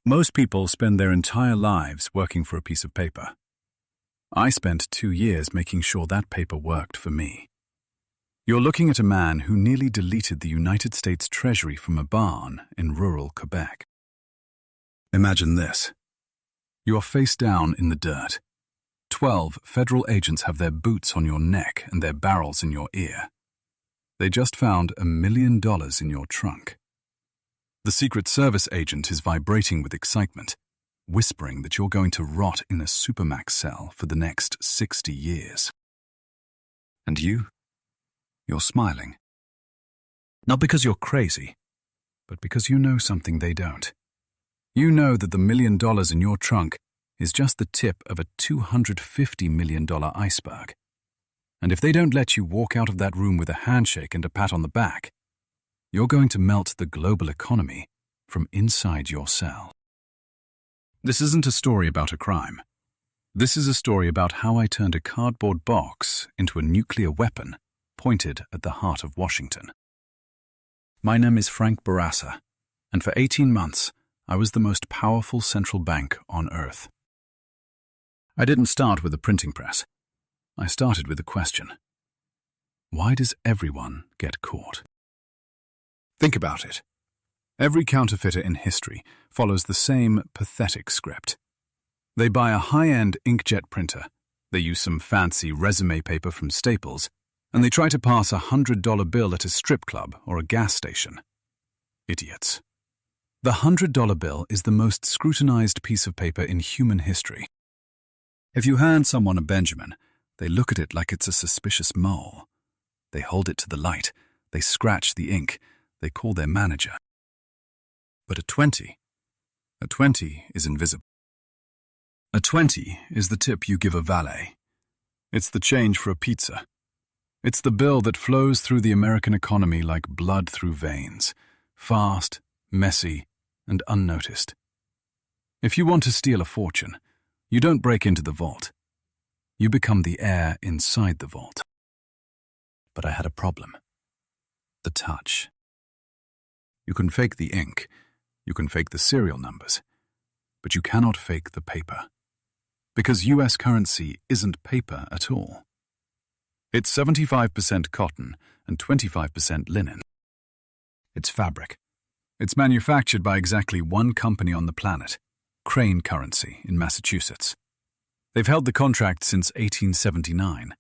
Most people spend their entire lives working for a piece of paper. I spent 2 years making sure that paper worked for me. You're looking at a man who nearly deleted the United States Treasury from a barn in rural Quebec. Imagine this. You are face down in the dirt. 12 federal agents have their boots on your neck and their barrels in your ear. They just found $1 million in your trunk. The Secret Service agent is vibrating with excitement, whispering that you're going to rot in a supermax cell for the next 60 years. And you're smiling. Not because you're crazy, but because you know something they don't. You know that the $1 million in your trunk is just the tip of a $250 million iceberg. And if they don't let you walk out of that room with a handshake and a pat on the back, you're going to melt the global economy from inside your cell. This isn't a story about a crime. This is a story about how I turned a cardboard box into a nuclear weapon pointed at the heart of Washington. My name is Frank Bourassa, and for 18 months, I was the most powerful central bank on Earth. I didn't start with a printing press. I started with a question. Why does everyone get caught? Think about it. Every counterfeiter in history follows the same pathetic script. They buy a high-end inkjet printer, they use some fancy resume paper from Staples, and they try to pass a $100 bill at a strip club or a gas station. Idiots. The $100 bill is the most scrutinized piece of paper in human history. If you hand someone a Benjamin, they look at it like it's a suspicious mole. They hold it to the light, they scratch the ink, they call their manager. But a 20 is invisible. A 20 is the tip you give a valet. It's the change for a pizza. It's the bill that flows through the American economy like blood through veins, fast, messy, and unnoticed. If you want to steal a fortune, you don't break into the vault. You become the air inside the vault. But I had a problem. The touch. You can fake the ink, you can fake the serial numbers, but you cannot fake the paper. Because US currency isn't paper at all. It's 75% cotton and 25% linen. It's fabric. It's manufactured by exactly one company on the planet, Crane Currency in Massachusetts. They've held the contract since 1879.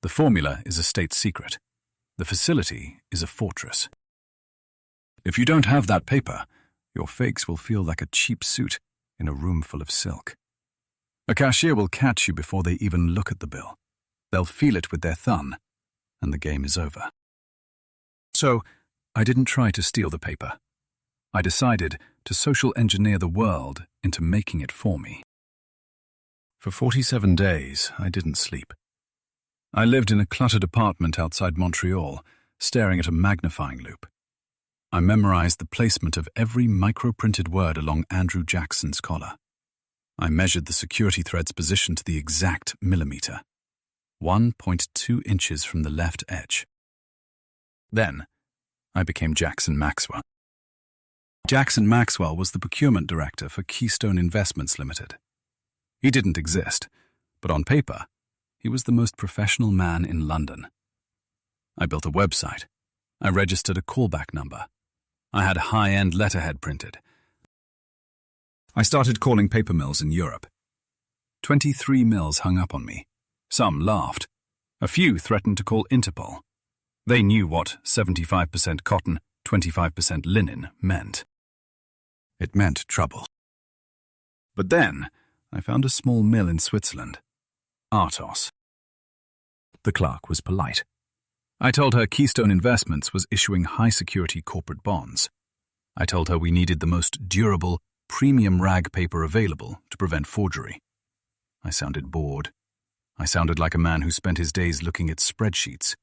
The formula is a state secret. The facility is a fortress. If you don't have that paper, your fakes will feel like a cheap suit in a room full of silk. A cashier will catch you before they even look at the bill. They'll feel it with their thumb, and the game is over. So, I didn't try to steal the paper. I decided to social engineer the world into making it for me. For 47 days, I didn't sleep. I lived in a cluttered apartment outside Montreal, staring at a magnifying loupe. I memorized the placement of every micro-printed word along Andrew Jackson's collar. I measured the security thread's position to the exact millimeter, 1.2 inches from the left edge. Then, I became Jackson Maxwell. Jackson Maxwell was the procurement director for Keystone Investments Limited. He didn't exist, but on paper, he was the most professional man in London. I built a website. I registered a callback number. I had high-end letterhead printed. I started calling paper mills in Europe. 23 mills hung up on me. Some laughed. A few threatened to call Interpol. They knew what 75% cotton, 25% linen meant. It meant trouble. But then, I found a small mill in Switzerland, Artos. The clerk was polite. I told her Keystone Investments was issuing high-security corporate bonds. I told her we needed the most durable, premium rag paper available to prevent forgery. I sounded bored. I sounded like a man who spent his days looking at spreadsheets,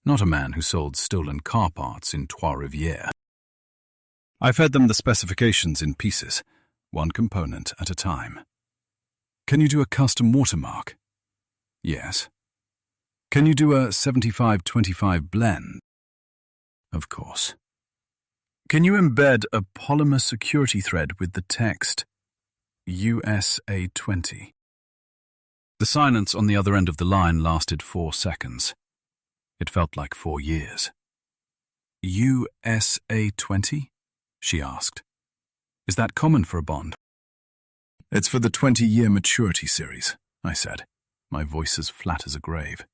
not a man who sold stolen car parts in Trois-Rivières. I fed them the specifications in pieces, one component at a time. Can you do a custom watermark? Yes. Can you do a 75-25 blend? Of course. Can you embed a polymer security thread with the text USA 20. The silence on the other end of the line lasted 4 seconds. It felt like 4 years. USA 20? She asked. Is that common for a bond? It's for the 20-year maturity series, I said, my voice as flat as a grave.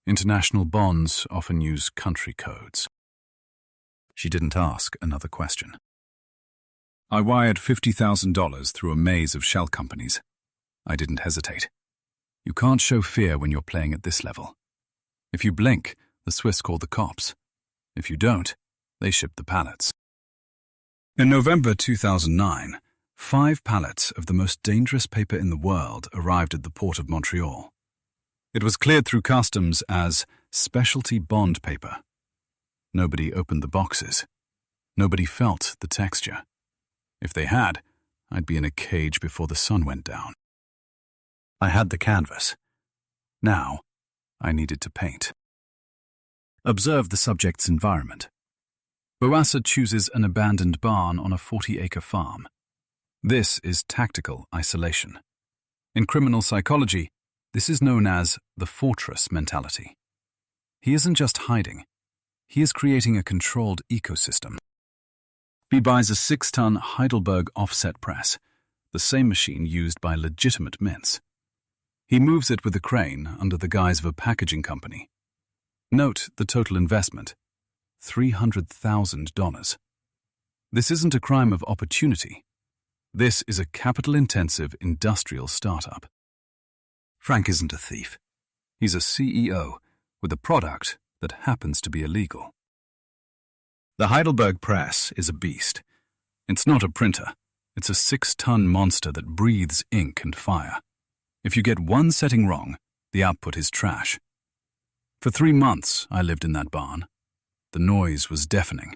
International bonds often use country codes. She didn't ask another question. I wired $50,000 through a maze of shell companies. I didn't hesitate. You can't show fear when you're playing at this level. If you blink, the Swiss call the cops. If you don't, they ship the pallets. In November 2009, 5 pallets of the most dangerous paper in the world arrived at the port of Montreal. It was cleared through customs as specialty bond paper. Nobody opened the boxes. Nobody felt the texture. If they had, I'd be in a cage before the sun went down. I had the canvas. Now, I needed to paint. Observe the subject's environment. Bourassa chooses an abandoned barn on a 40-acre farm. This is tactical isolation. In criminal psychology, this is known as the fortress mentality. He isn't just hiding. He is creating a controlled ecosystem. He buys a 6-ton Heidelberg offset press, the same machine used by legitimate mints. He moves it with a crane under the guise of a packaging company. Note the total investment, $300,000. This isn't a crime of opportunity. This is a capital-intensive industrial startup. Frank isn't a thief. He's a CEO with a product that happens to be illegal. The Heidelberg press is a beast. It's not a printer. It's a 6-ton monster that breathes ink and fire. If you get one setting wrong, the output is trash. For 3 months, I lived in that barn. The noise was deafening.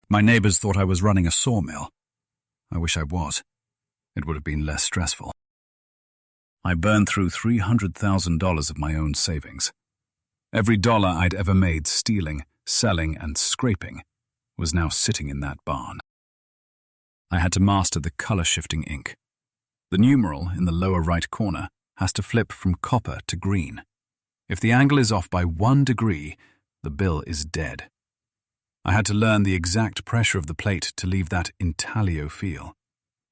My neighbors thought I was running a sawmill. I wish I was. It would have been less stressful. I burned through $300,000 of my own savings. Every dollar I'd ever made stealing, selling, and scraping was now sitting in that barn. I had to master the color-shifting ink. The numeral in the lower right corner has to flip from copper to green. If the angle is off by 1 degree, the bill is dead. I had to learn the exact pressure of the plate to leave that intaglio feel,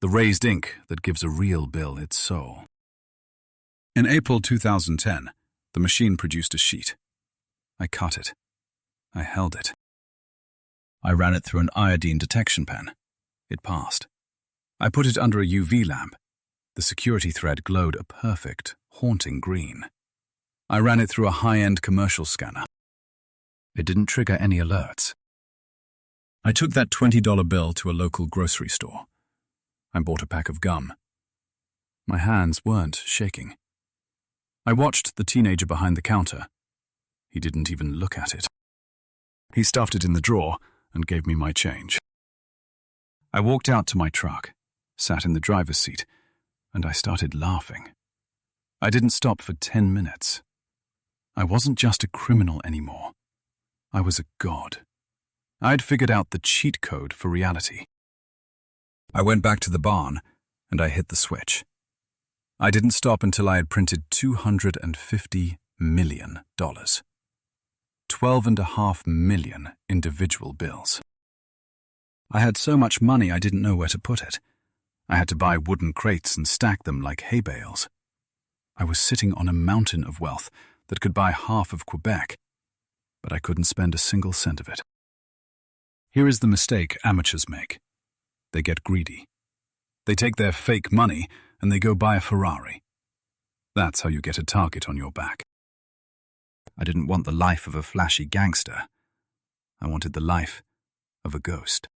the raised ink that gives a real bill its soul. In April 2010, the machine produced a sheet. I cut it. I held it. I ran it through an iodine detection pen. It passed. I put it under a UV lamp. The security thread glowed a perfect, haunting green. I ran it through a high-end commercial scanner. It didn't trigger any alerts. I took that $20 bill to a local grocery store. I bought a pack of gum. My hands weren't shaking. I watched the teenager behind the counter. He didn't even look at it. He stuffed it in the drawer and gave me my change. I walked out to my truck, sat in the driver's seat, and I started laughing. I didn't stop for 10 minutes. I wasn't just a criminal anymore. I was a god. I'd figured out the cheat code for reality. I went back to the barn, and I hit the switch. I didn't stop until I had printed $250 million. 12.5 million individual bills. I had so much money I didn't know where to put it. I had to buy wooden crates and stack them like hay bales. I was sitting on a mountain of wealth that could buy half of Quebec, but I couldn't spend a single cent of it. Here is the mistake amateurs make. They get greedy. They take their fake money and they go buy a Ferrari. That's how you get a target on your back. I didn't want the life of a flashy gangster. I wanted the life of a ghost.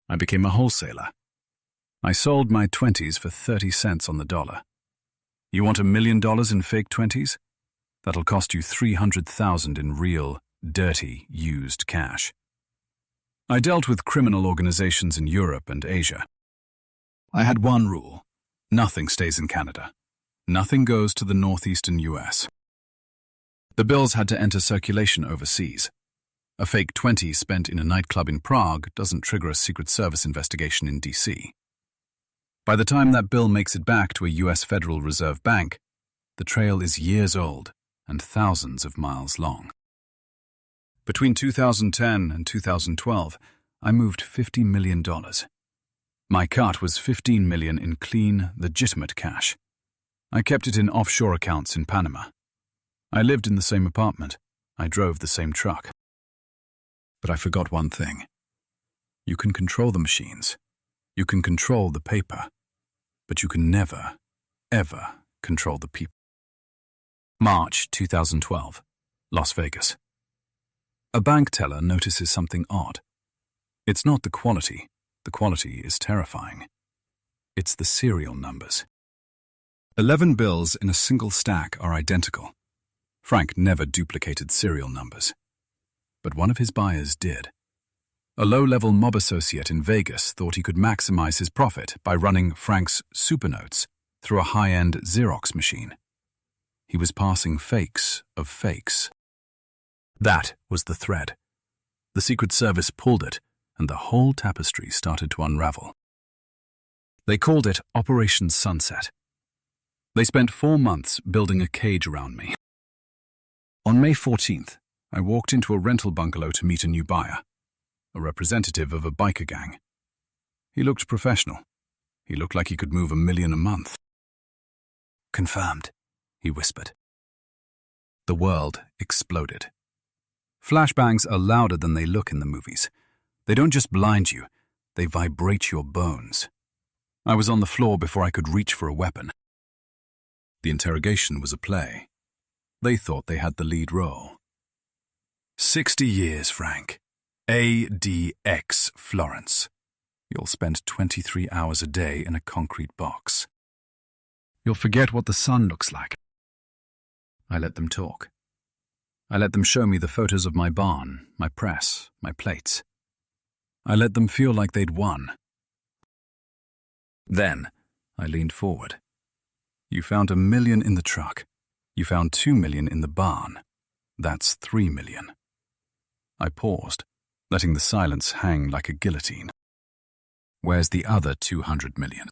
I became a wholesaler. I sold my 20s for 30 cents on the dollar. You want $1 million in fake 20s? That'll cost you $300,000 in real, dirty, used cash. I dealt with criminal organizations in Europe and Asia. I had one rule. Nothing stays in Canada. Nothing goes to the northeastern US. The bills had to enter circulation overseas. A fake 20 spent in a nightclub in Prague doesn't trigger a Secret Service investigation in DC. By the time that bill makes it back to a US Federal Reserve Bank, the trail is years old and thousands of miles long. Between 2010 and 2012, I moved $50 million. My cut was $15 million in clean, legitimate cash. I kept it in offshore accounts in Panama. I lived in the same apartment. I drove the same truck. But I forgot one thing. You can control the machines. You can control the paper. But you can never, ever control the people. March 2012, Las Vegas. A bank teller notices something odd. It's not the quality. The quality is terrifying. It's the serial numbers. 11 bills in a single stack are identical. Frank never duplicated serial numbers. But one of his buyers did. A low-level mob associate in Vegas thought he could maximize his profit by running Frank's Supernotes through a high-end Xerox machine. He was passing fakes of fakes. That was the thread. The Secret Service pulled it, and the whole tapestry started to unravel. They called it Operation Sunset. They spent 4 months building a cage around me. On May 14th, I walked into a rental bungalow to meet a new buyer, a representative of a biker gang. He looked professional. He looked like he could move $1 million a month. "Confirmed," he whispered. The world exploded. Flashbangs are louder than they look in the movies. They don't just blind you, they vibrate your bones. I was on the floor before I could reach for a weapon. The interrogation was a play. They thought they had the lead role. 60 years, Frank. ADX Florence. You'll spend 23 hours a day in a concrete box. You'll forget what the sun looks like. I let them talk. I let them show me the photos of my barn, my press, my plates. I let them feel like they'd won. Then, I leaned forward. You found $1 million in the truck. You found $2 million in the barn. That's $3 million. I paused, letting the silence hang like a guillotine. Where's the other $200 million?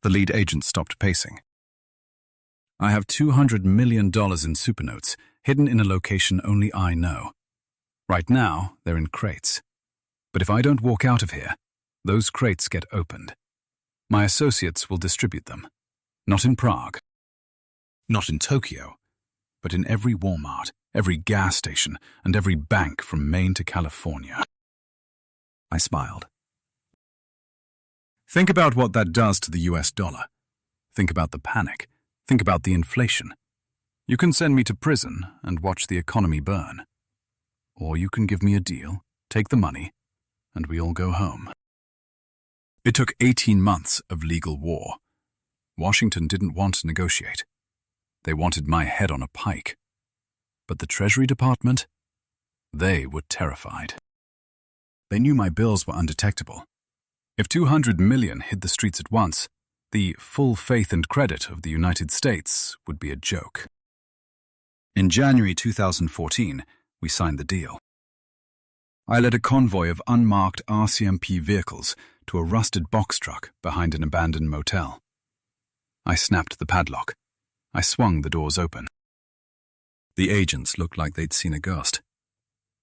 The lead agent stopped pacing. I have $200 million in Supernotes, hidden in a location only I know. Right now, they're in crates. But if I don't walk out of here, those crates get opened. My associates will distribute them. Not in Prague. Not in Tokyo. But in every Walmart, every gas station, and every bank from Maine to California. I smiled. Think about what that does to the US dollar. Think about the panic. Think about the inflation. You can send me to prison and watch the economy burn. Or you can give me a deal, take the money, and we all go home. It took 18 months of legal war. Washington didn't want to negotiate. They wanted my head on a pike. But the Treasury Department? They were terrified. They knew my bills were undetectable. If 200 million hit the streets at once, the full faith and credit of the United States would be a joke. In January 2014, we signed the deal. I led a convoy of unmarked RCMP vehicles to a rusted box truck behind an abandoned motel. I snapped the padlock. I swung the doors open. The agents looked like they'd seen a ghost.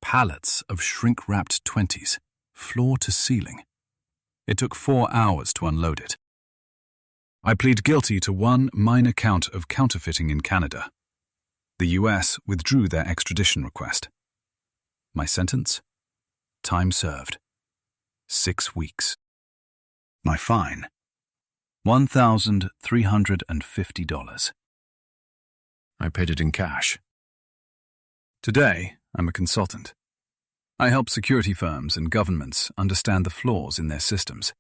Pallets of shrink-wrapped 20s, floor to ceiling. It took 4 hours to unload it. I plead guilty to one minor count of counterfeiting in Canada. The US withdrew their extradition request. My sentence? Time served. 6 weeks. My fine? $1,350. I paid it in cash. Today, I'm a consultant. I help security firms and governments understand the flaws in their systems.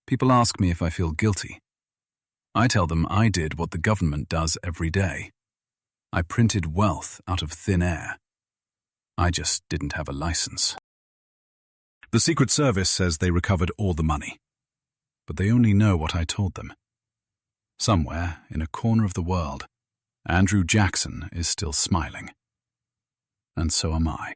People ask me if I feel guilty. I tell them I did what the government does every day. I printed wealth out of thin air. I just didn't have a license. The Secret Service says they recovered all the money, but they only know what I told them. Somewhere in a corner of the world, Andrew Jackson is still smiling. And so am I.